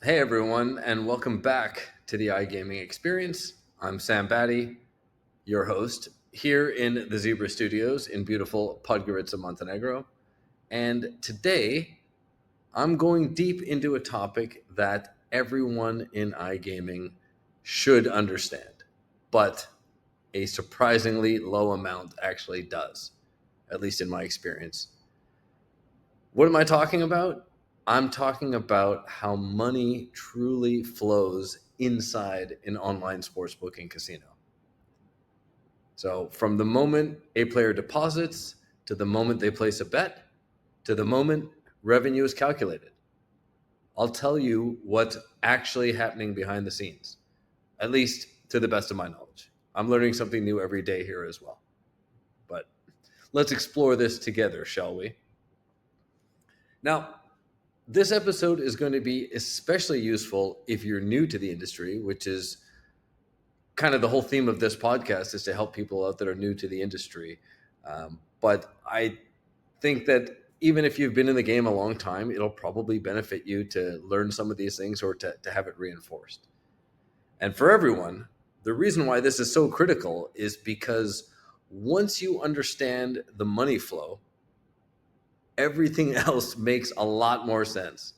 Hey everyone, and welcome back to the iGaming experience. I'm Sam Bhatti, your host, here in the Zebra Studios in beautiful Podgorica, Montenegro. And today, I'm going deep into a topic that everyone in iGaming should understand, but a surprisingly low amount actually does, at least in my experience. What am I talking about? I'm talking about how money truly flows inside an online sports booking casino. So, from the moment a player deposits to the moment they place a bet to the moment revenue is calculated, I'll tell you what's actually happening behind the scenes, at least to the best of my knowledge. I'm learning something new every day here as well. But let's explore this together, shall we? Now, this episode is going to be especially useful if you're new to the industry, which is kind of the whole theme of this podcast is to help people out that are new to the industry. But I think that even if you've been in the game a long time, it'll probably benefit you to learn some of these things or to have it reinforced. And for everyone, the reason why this is so critical is because once you understand the money flow, everything else makes a lot more sense.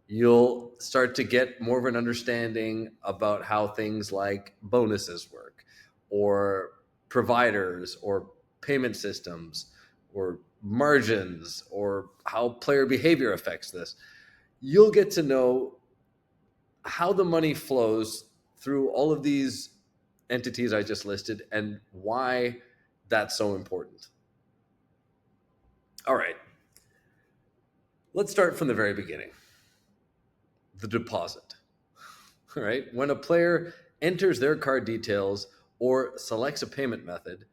You'll start to get more of an understanding about how things like bonuses work, or providers, or payment systems, or margins, or how player behavior affects this. You'll get to know how the money flows through all of these entities I just listed and why that's so important. All right, let's start from the very beginning. The deposit. All right. When a player enters their card details or selects a payment method,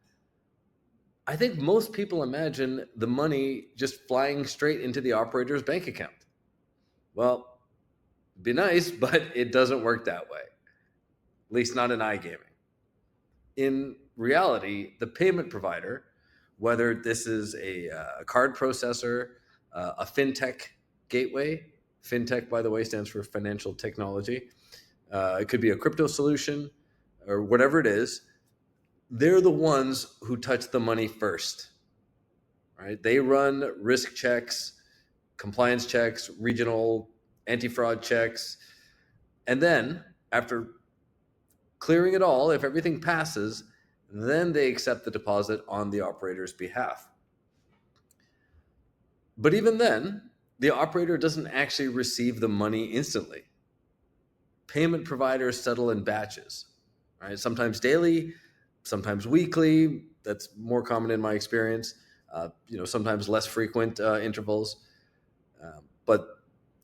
I think most people imagine the money just flying straight into the operator's bank account. Well, it'd be nice, but it doesn't work that way, at least not in iGaming. In reality, the payment provider, whether this is a card processor, a fintech gateway, fintech, by the way, stands for financial technology. It could be a crypto solution or whatever it is. They're the ones who touch the money first, right? They run risk checks, compliance checks, regional anti fraud checks. And then, after clearing it all, if everything passes, then they accept the deposit on the operator's behalf. But even then, the operator doesn't actually receive the money instantly. Payment providers settle in batches, right? Sometimes daily, sometimes weekly. That's more common in my experience. Sometimes less frequent intervals. But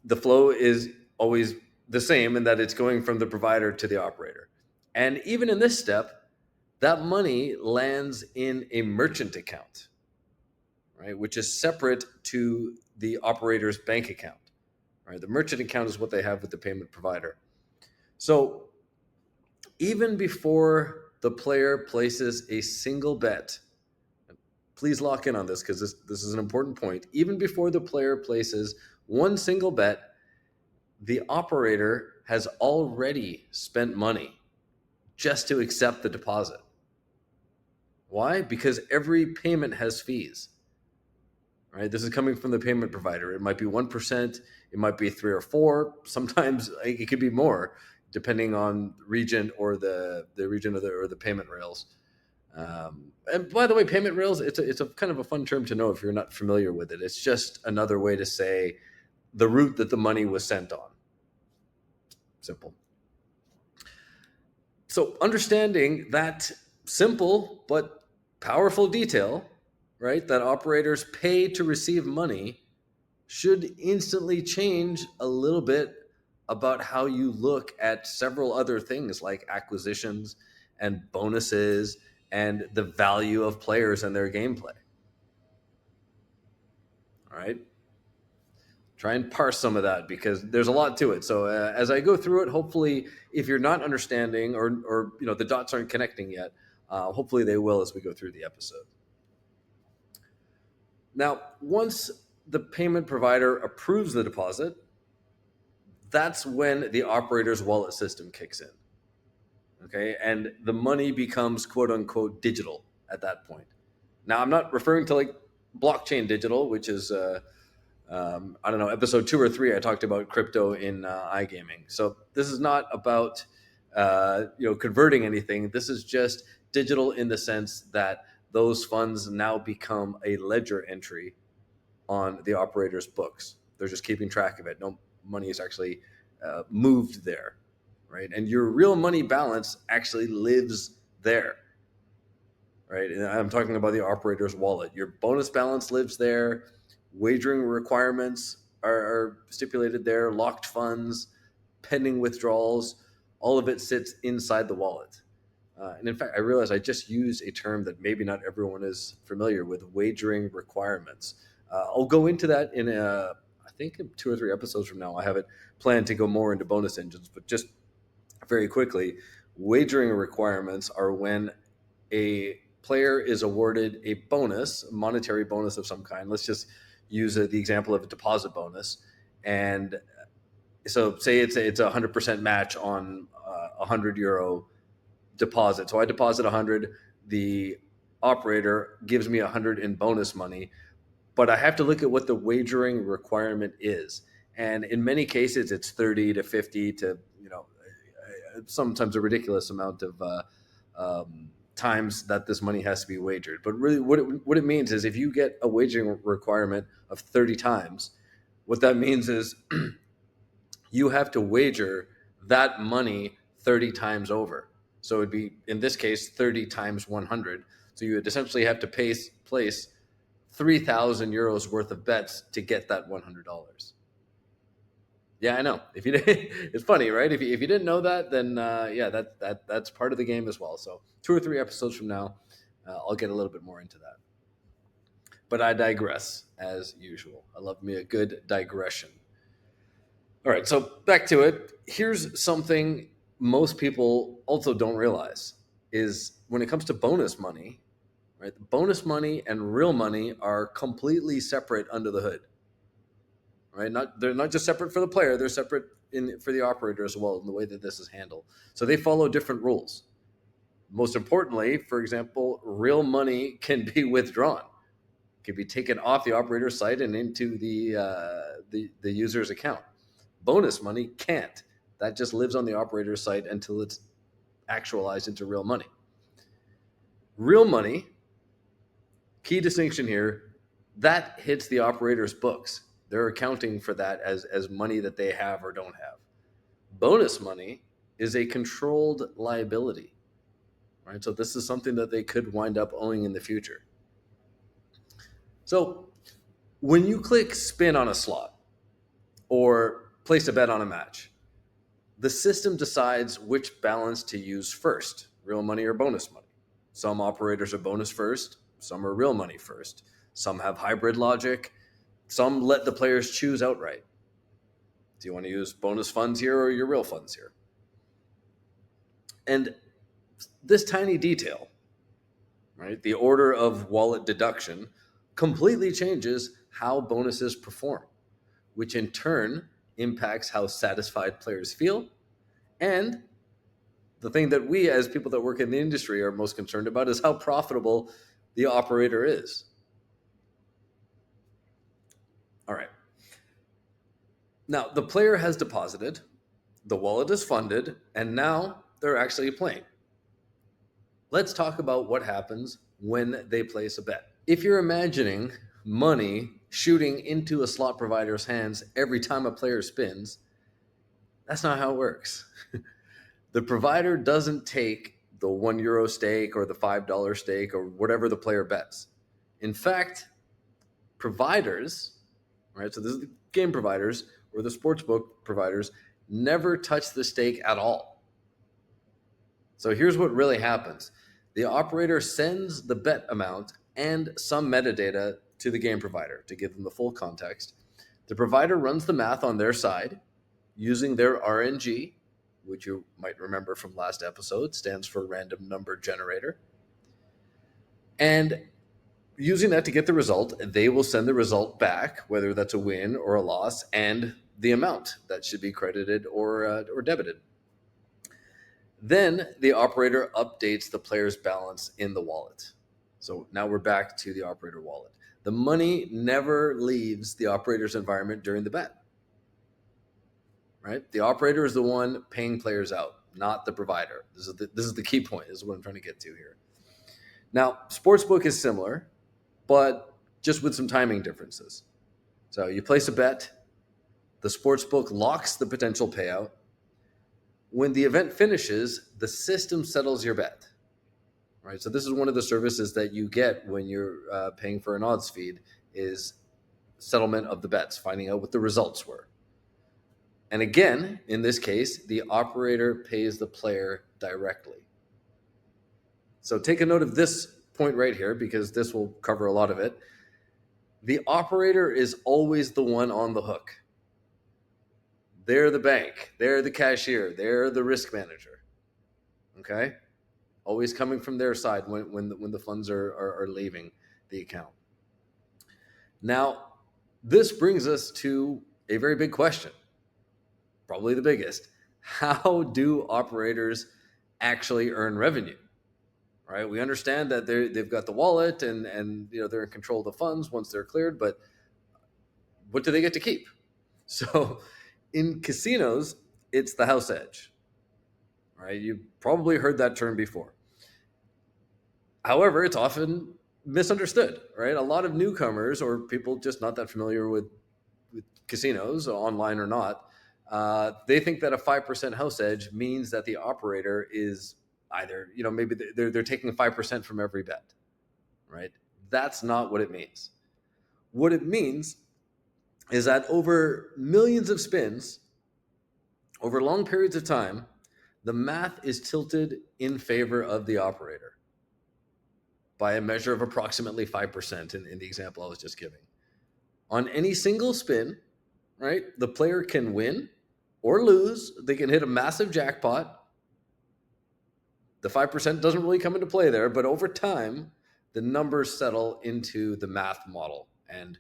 the flow is always the same in that it's going from the provider to the operator. And even in this step, that money lands in a merchant account, right, which is separate to the operator's bank account. Right, the merchant account is what they have with the payment provider. So even before the player places a single bet, please lock in on this because this is an important point. Even before the player places one single bet, the operator has already spent money just to accept the deposit. Why? Because every payment has fees. Right? This is coming from the payment provider. It might be 1%, it might be 3 or 4, sometimes it could be more depending on region or the region or the payment rails. And by the way, payment rails, it's a kind of a fun term to know if you're not familiar with it. It's just another way to say the route that the money was sent on. Simple. So understanding that simple but powerful detail, right, that operators pay to receive money should instantly change a little bit about how you look at several other things like acquisitions and bonuses and the value of players and their gameplay. All right. Try and parse some of that because there's a lot to it. So as I go through it, hopefully, if you're not understanding or the dots aren't connecting yet, hopefully they will as we go through the episode. Now, once the payment provider approves the deposit, that's when the operator's wallet system kicks in. Okay. And the money becomes quote unquote digital at that point. Now, I'm not referring to like blockchain digital, which is, I don't know, episode 2 or 3, I talked about crypto in iGaming. So this is not about, converting anything. This is just digital in the sense that those funds now become a ledger entry on the operator's books. They're just keeping track of it. No money is actually moved there, right? And your real money balance actually lives there, right? And I'm talking about the operator's wallet. Your bonus balance lives there. Wagering requirements are stipulated there. Locked funds, pending withdrawals, all of it sits inside the wallet. And in fact, I realized I just used a term that maybe not everyone is familiar with: wagering requirements. I'll go into that in I think in 2 or 3 episodes from now. I have it planned to go more into bonus engines, but just very quickly, wagering requirements are when a player is awarded a bonus, a monetary bonus of some kind. Let's just use the example of a deposit bonus. And so say it's a 100% match on a €100 deposit. So I deposit 100, the operator gives me 100 in bonus money, but I have to look at what the wagering requirement is. And in many cases, it's 30 to 50 to, sometimes a ridiculous amount of times that this money has to be wagered. But really what it means is if you get a wagering requirement of 30 times, what that means is you have to wager that money 30 times over. So it'd be, in this case, 30 times 100. So you would essentially have to place 3,000 euros worth of bets to get that $100. Yeah, I know. If you it's funny, right? If you didn't know that, then that's part of the game as well. So 2 or 3 episodes from now, I'll get a little bit more into that. But I digress as usual. I love me a good digression. All right, so back to it. Here's something most people also don't realize is when it comes to bonus money, right? The bonus money and real money are completely separate under the hood. Right? They're not just separate for the player, they're separate for the operator as well in the way that this is handled. So they follow different rules. Most importantly, for example, real money can be withdrawn. It can be taken off the operator's site and into the user's account. Bonus money can't. That just lives on the operator's site until it's actualized into real money. Real money, key distinction here, that hits the operator's books. They're accounting for that as money that they have or don't have. Bonus money is a controlled liability, right? So this is something that they could wind up owing in the future. So when you click spin on a slot or place a bet on a match, the system decides which balance to use first, real money or bonus money. Some operators are bonus first, some are real money first. Some have hybrid logic. Some let the players choose outright. Do you want to use bonus funds here or your real funds here? And this tiny detail, right, the order of wallet deduction, completely changes how bonuses perform, which in turn impacts how satisfied players feel. And the thing that we, as people that work in the industry, are most concerned about is how profitable the operator is. All right. Now, the player has deposited, the wallet is funded, and now they're actually playing. Let's talk about what happens when they place a bet. If you're imagining money shooting into a slot provider's hands every time a player spins, that's not how it works. The provider doesn't take the €1 stake or the $5 stake or whatever the player bets. In fact, providers, right? So this is the game providers or the sportsbook providers never touch the stake at all. So here's what really happens. The operator sends the bet amount and some metadata to the game provider to give them the full context. The provider runs the math on their side using their RNG, which you might remember from last episode, stands for random number generator. And using that to get the result, they will send the result back, whether that's a win or a loss, and the amount that should be credited or debited. Then the operator updates the player's balance in the wallet. So now we're back to the operator wallet. The money never leaves the operator's environment during the bet. Right? The operator is the one paying players out, not the provider. This is the key point. This is what I'm trying to get to here. Now, sportsbook is similar, but just with some timing differences. So you place a bet, the sportsbook locks the potential payout. When the event finishes, the system settles your bet. Right? So this is one of the services that you get when you're paying for an odds feed is settlement of the bets, finding out what the results were. And again, in this case, the operator pays the player directly. So take a note of this point right here because this will cover a lot of it. The operator is always the one on the hook. They're the bank, they're the cashier, they're the risk manager. Okay? Always coming from their side when the funds are leaving the account. Now, this brings us to a very big question. Probably the biggest. How do operators actually earn revenue? Right? We understand that they've got the wallet and they're in control of the funds once they're cleared, but what do they get to keep? So in casinos, it's the house edge. Right? You've probably heard that term before. However, it's often misunderstood, right? A lot of newcomers or people just not that familiar with casinos, online or not, they think that a 5% house edge means that the operator is either, maybe they're taking 5% from every bet, right? That's not what it means. What it means is that over millions of spins, over long periods of time, the math is tilted in favor of the operator by a measure of approximately 5% in the example I was just giving. On any single spin, right, the player can win or lose. They can hit a massive jackpot. The 5% doesn't really come into play there, but over time, the numbers settle into the math model. And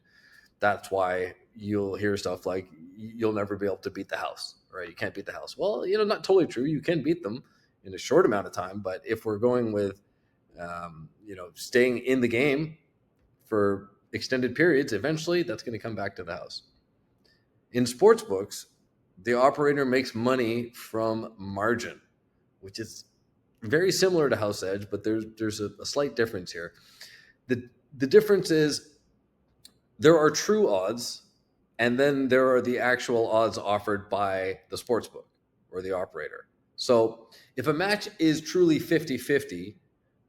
that's why you'll hear stuff like, you'll never be able to beat the house, right? You can't beat the house. Well, not totally true. You can beat them in a short amount of time. But if we're going with, staying in the game for extended periods, eventually that's going to come back to the house. In sports books, the operator makes money from margin, which is very similar to house edge, but there's a slight difference here. The difference is there are true odds, and then there are the actual odds offered by the sports book or the operator. So if a match is truly 50-50,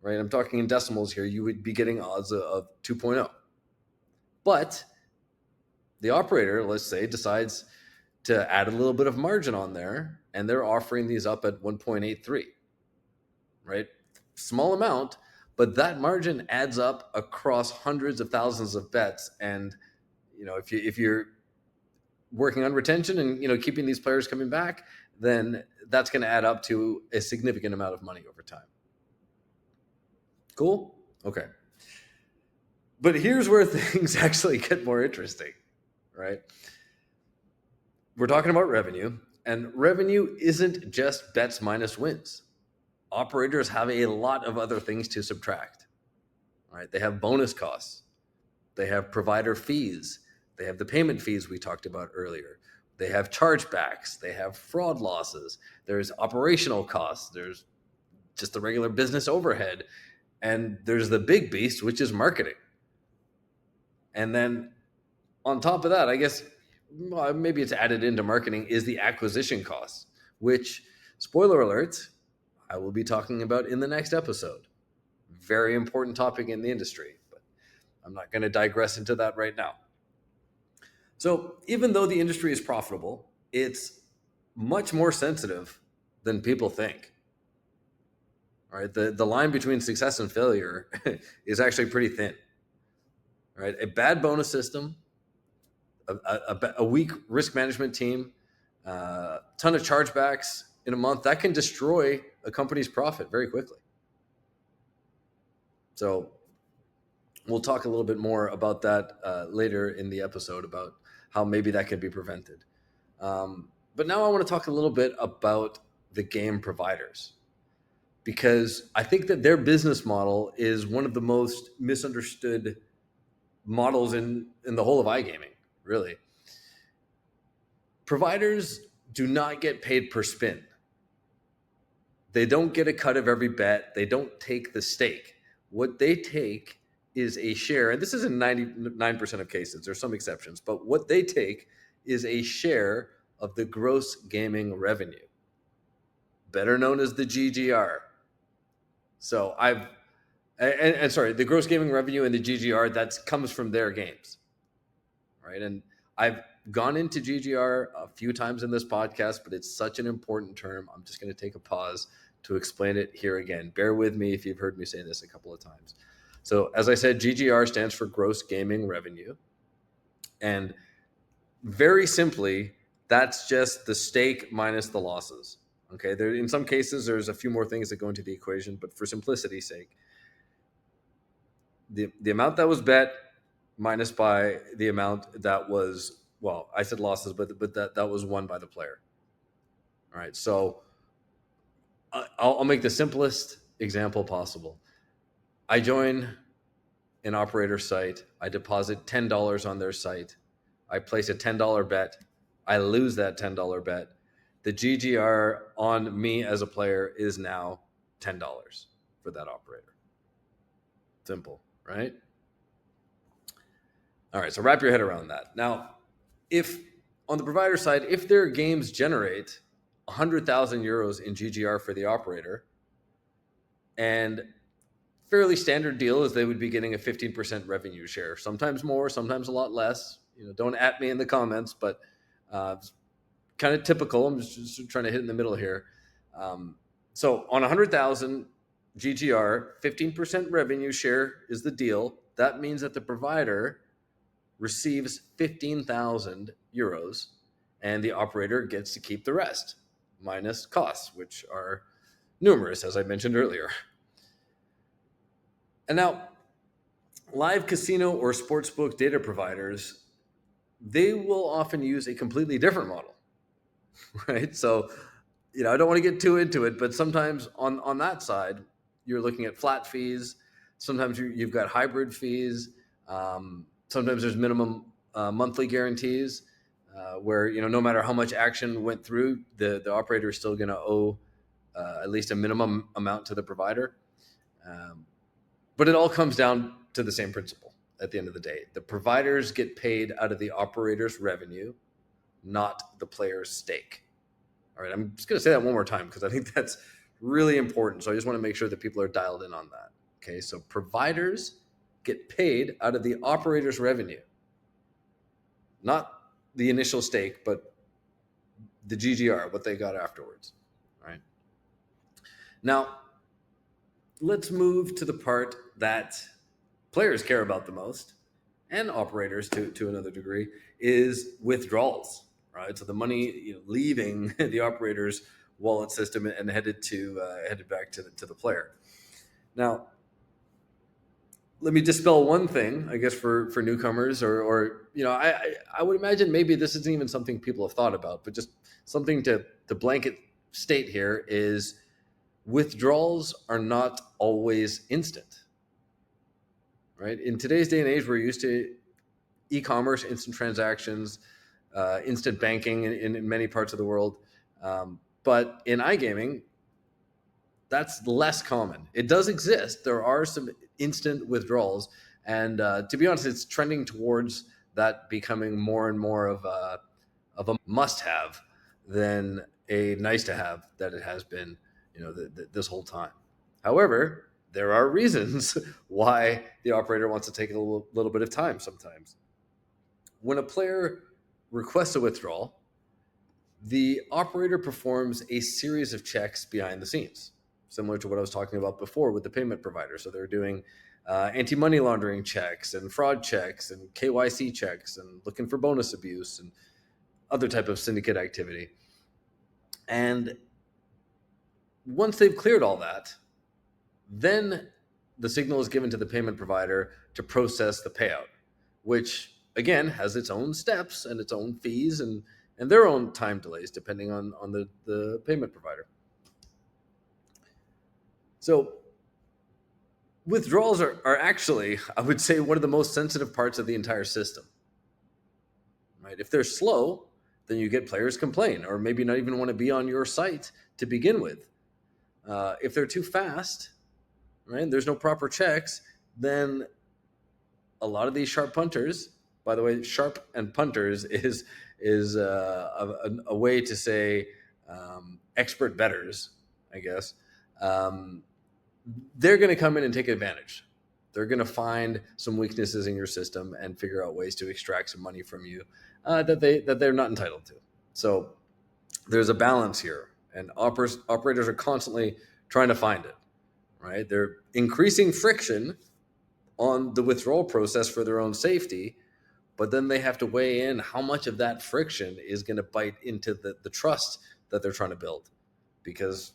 right, I'm talking in decimals here, you would be getting odds of 2.0. But the operator, let's say, decides to add a little bit of margin on there, and they're offering these up at 1.83, right? Small amount, but that margin adds up across hundreds of thousands of bets. And if you're working on retention and keeping these players coming back, then that's going to add up to a significant amount of money over time. Cool? Okay. But here's where things actually get more interesting, right? We're talking about revenue, and revenue isn't just bets minus wins. Operators have a lot of other things to subtract, right? They have bonus costs. They have provider fees. They have the payment fees we talked about earlier. They have chargebacks. They have fraud losses. There's operational costs. There's just the regular business overhead. And there's the big beast, which is marketing. And then on top of that, I guess maybe it's added into marketing, is the acquisition costs, which, spoiler alert, I will be talking about in the next episode. Very important topic in the industry, but I'm not going to digress into that right now. So even though the industry is profitable, it's much more sensitive than people think. All right, the line between success and failure is actually pretty thin. Right, a bad bonus system, a weak risk management team, a ton of chargebacks in a month, that can destroy a company's profit very quickly. So we'll talk a little bit more about that later in the episode about how maybe that could be prevented. But now I want to talk a little bit about the game providers, because I think that their business model is one of the most misunderstood models in the whole of iGaming, really. Providers do not get paid per spin. They don't get a cut of every bet. They don't take the stake. What they take is a share, and this is in 99% of cases. There's some exceptions, but what they take is a share of the gross gaming revenue, better known as the GGR. So sorry, the gross gaming revenue and the GGR, that comes from their games, right? And I've gone into GGR a few times in this podcast, but it's such an important term. I'm just going to take a pause to explain it here again. Bear with me if you've heard me say this a couple of times. So as I said, GGR stands for gross gaming revenue. And very simply, that's just the stake minus the losses. Okay, there, in some cases, there's a few more things that go into the equation, but for simplicity's sake, the amount that was bet minus by the amount that was, well, I said losses, but that was won by the player. All right, so I'll make the simplest example possible. I join an operator site. I deposit $10 on their site. I place a $10 bet. I lose that $10 bet. The GGR on me as a player is now $10 for that operator. Simple, right? All right, so wrap your head around that. Now, if on the provider side, if their games generate 100,000 euros in GGR for the operator, and fairly standard deal is they would be getting a 15% revenue share, sometimes more, sometimes a lot less. Don't at me in the comments, but kind of typical. I'm just trying to hit in the middle here. So on 100,000 GGR, 15% revenue share is the deal. That means that the provider receives 15,000 euros and the operator gets to keep the rest, minus costs, which are numerous, as I mentioned earlier. And now, live casino or sportsbook data providers, they will often use a completely different model, right? So, I don't want to get too into it, but sometimes on that side, you're looking at flat fees. Sometimes you've got hybrid fees. Sometimes there's minimum monthly guarantees where, no matter how much action went through, the operator is still going to owe at least a minimum amount to the provider. But it all comes down to the same principle at the end of the day. The providers get paid out of the operator's revenue, not the player's stake. All right, I'm just going to say that one more time because I think that's really important. So I just want to make sure that people are dialed in on that. Okay, so providers get paid out of the operator's revenue, not the initial stake, but the GGR, what they got afterwards. All right. Now, let's move to the part that players care about the most, and operators to another degree, is withdrawals, right? So the money leaving the operator's wallet system and headed back to the player. Now, let me dispel one thing, I guess, for newcomers, or I would imagine maybe this isn't even something people have thought about, but just something to blanket state here is withdrawals are not always instant, right? In today's day and age, we're used to e-commerce, instant transactions, instant banking in many parts of the world. But in iGaming, that's less common. It does exist. There are some instant withdrawals. And to be honest, it's trending towards that becoming more and more of a must-have than a nice-to-have that it has been, this whole time. However, there are reasons why the operator wants to take a little bit of time sometimes. When a player requests a withdrawal, the operator performs a series of checks behind the scenes, similar to what I was talking about before with the payment provider. So they're doing anti-money laundering checks and fraud checks and KYC checks and looking for bonus abuse and other type of syndicate activity. And once they've cleared all that, then the signal is given to the payment provider to process the payout, which again has its own steps and its own fees and and their own time delays depending on the payment provider. So withdrawals are actually, I would say, one of the most sensitive parts of the entire system. Right? If they're slow, then you get players complain, or maybe not even want to be on your site to begin with. If they're too fast, right, there's no proper checks, then a lot of these sharp punters, by the way, sharp and punters is a way to say expert bettors, I guess. They're going to come in and take advantage. They're going to find some weaknesses in your system and figure out ways to extract some money from you that they're not entitled to. So there's a balance here, and operators are constantly trying to find it. Right? They're increasing friction on the withdrawal process for their own safety, but then they have to weigh in how much of that friction is going to bite into the trust that they're trying to build. Because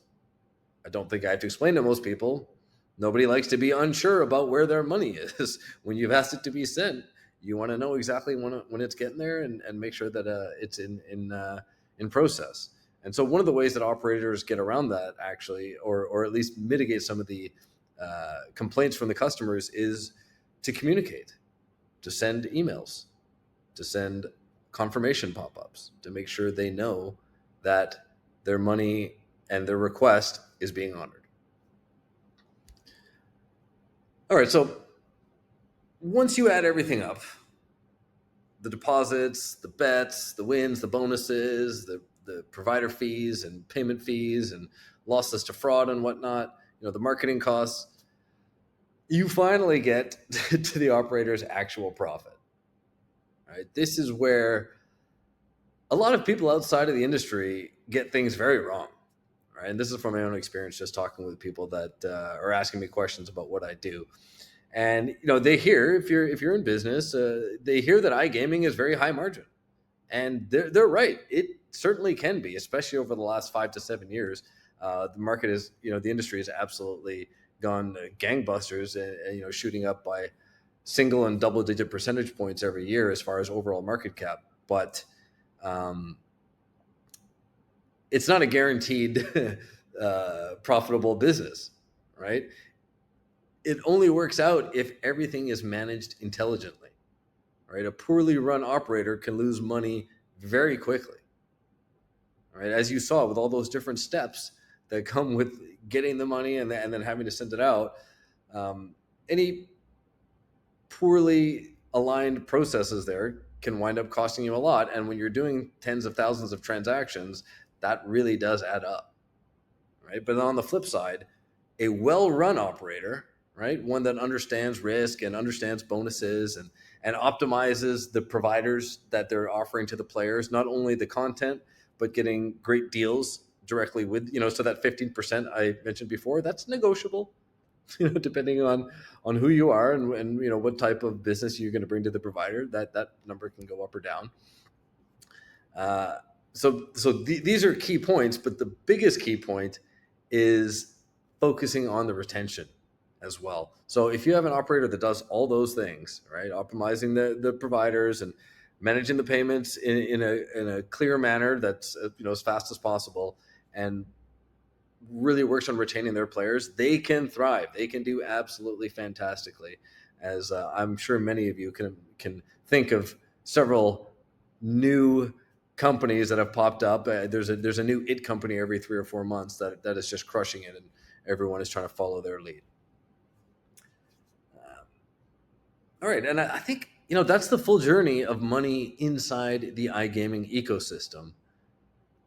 I don't think I have to explain to most people, nobody likes to be unsure about where their money is. When you've asked it to be sent, you want to know exactly when it's getting there and make sure that it's in process. And so one of the ways that operators get around that, actually, or at least mitigate some of the complaints from the customers, is to communicate, to send emails, to send confirmation pop-ups, to make sure they know that their money and their request is being honored. All right, so once you add everything up, the deposits, the bets, the wins, the bonuses, the provider fees and payment fees and losses to fraud and whatnot, the marketing costs, you finally get to the operator's actual profit. Right? This is where a lot of people outside of the industry get things very wrong. Right? And this is from my own experience, just talking with people that are asking me questions about what I do. And they hear, if you're in business, they hear that iGaming is very high margin, and they're right. It certainly can be, especially over the last 5 to 7 years. The market is, the industry has absolutely gone gangbusters, and shooting up by single and double digit percentage points every year as far as overall market cap. But it's not a guaranteed profitable business, right? It only works out if everything is managed intelligently, right? A poorly run operator can lose money very quickly, right? As you saw with all those different steps that come with getting the money and then having to send it out. Any poorly aligned processes there can wind up costing you a lot. And when you're doing tens of thousands of transactions, that really does add up, right? But on the flip side, a well-run operator, right, one that understands risk and understands bonuses and optimizes the providers that they're offering to the players, not only the content, but getting great deals directly with, so that 15% I mentioned before, that's negotiable, depending on who you are and what type of business you're going to bring to the provider, that number can go up or down. So these are key points, but the biggest key point is focusing on the retention as well. So if you have an operator that does all those things, right, optimizing the providers and managing the payments in a clear manner that's as fast as possible, and really works on retaining their players, they can thrive. They can do absolutely fantastically. As I'm sure many of you can think of several new companies that have popped up. There's a new IT company every 3 or 4 months that is just crushing it, and everyone is trying to follow their lead. All right, and I think that's the full journey of money inside the iGaming ecosystem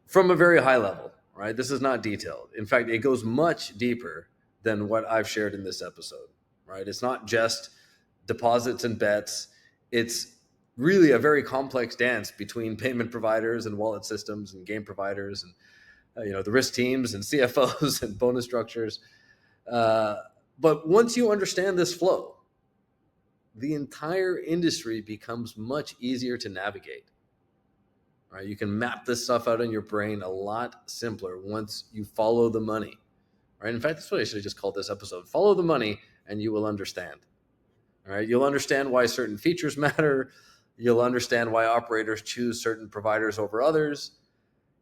from a very high level. Right, this is not detailed. In fact, it goes much deeper than what I've shared in this episode. Right, it's not just deposits and bets. It's really a very complex dance between payment providers and wallet systems and game providers and the risk teams and CFOs and bonus structures. But once you understand this flow, the entire industry becomes much easier to navigate. Right? You can map this stuff out in your brain a lot simpler once you follow the money. Right? In fact, that's what I should have just called this episode. Follow the money and you will understand. All right? You'll understand why certain features matter. You'll understand why operators choose certain providers over others.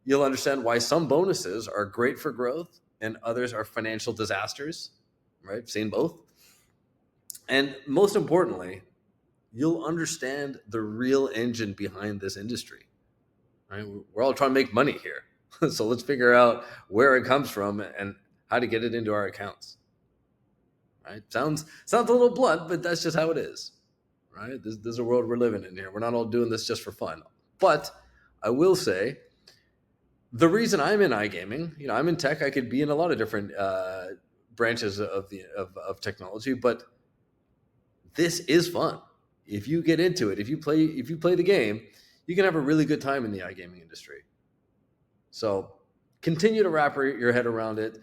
You'll understand why some bonuses are great for growth and others are financial disasters, right? Seen both. And most importantly, you'll understand the real engine behind this industry, right? We're all trying to make money here. So let's figure out where it comes from and how to get it into our accounts, right? Sounds a little blunt, but that's just how it is, right? This is a world we're living in here. We're not all doing this just for fun. But I will say, the reason I'm in iGaming, I'm in tech. I could be in a lot of different branches of technology, but this is fun. If you get into it, if you play the game, you can have a really good time in the iGaming industry. So continue to wrap your head around it.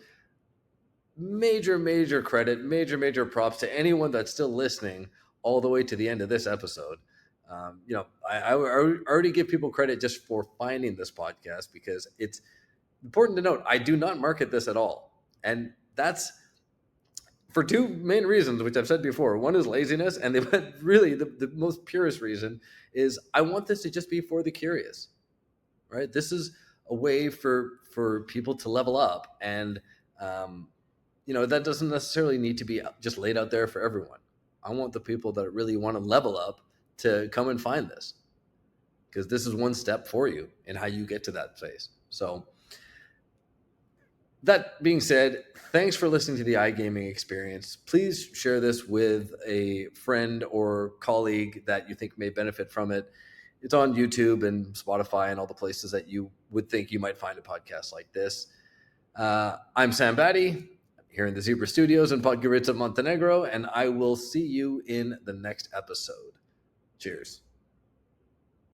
Major credit, major props to anyone that's still listening all the way to the end of this episode. I already give people credit just for finding this podcast, because it's important to note I do not market this at all. And that's for two main reasons, which I've said before. One is laziness, and really the most purest reason is I want this to just be for the curious, right? This is a way for people to level up, and that doesn't necessarily need to be just laid out there for everyone. I want the people that really want to level up to come and find this, because this is one step for you in how you get to that place. So that being said, thanks for listening to the iGaming Experience. Please share this with a friend or colleague that you think may benefit from it. It's on YouTube and Spotify and all the places that you would think you might find a podcast like this. I'm Sam Bhatti, here in the Zebra Studios in Podgorica, Montenegro, and I will see you in the next episode. Cheers.